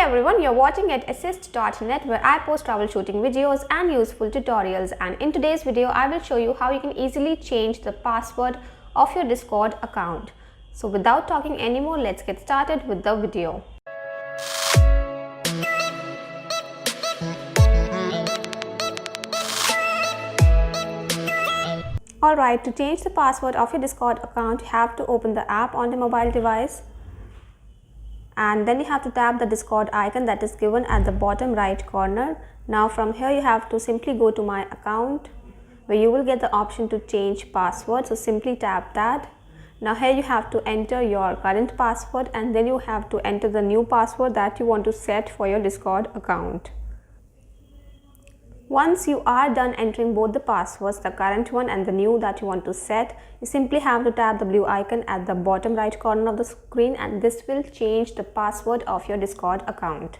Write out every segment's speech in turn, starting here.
everyone, you're watching at assist.net where I post troubleshooting videos and useful tutorials, and in today's video I will show you how you can easily change the password of your Discord account. So without talking anymore, let's get started with the video. Alright, to change the password of your Discord account, you have to open the app on the mobile device. And then you have to tap the Discord icon that is given at the bottom right corner. Now from here you have to simply go to my account where you will get the option to change password. So simply tap that. Now here you have to enter your current password and then you have to enter the new password that you want to set for your Discord account. Once you are done entering both the passwords, the current one and the new that you want to set, you simply have to tap the blue icon at the bottom right corner of the screen, and this will change the password of your Discord account.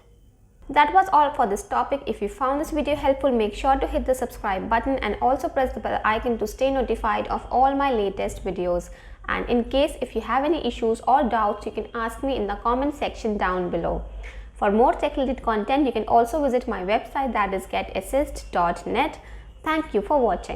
That was all for this topic. If you found this video helpful, make sure to hit the subscribe button and also press the bell icon to stay notified of all my latest videos. And in case if you have any issues or doubts, you can ask me in the comment section down below. For more tech-related content, you can also visit my website, that is getassist.net. Thank you for watching.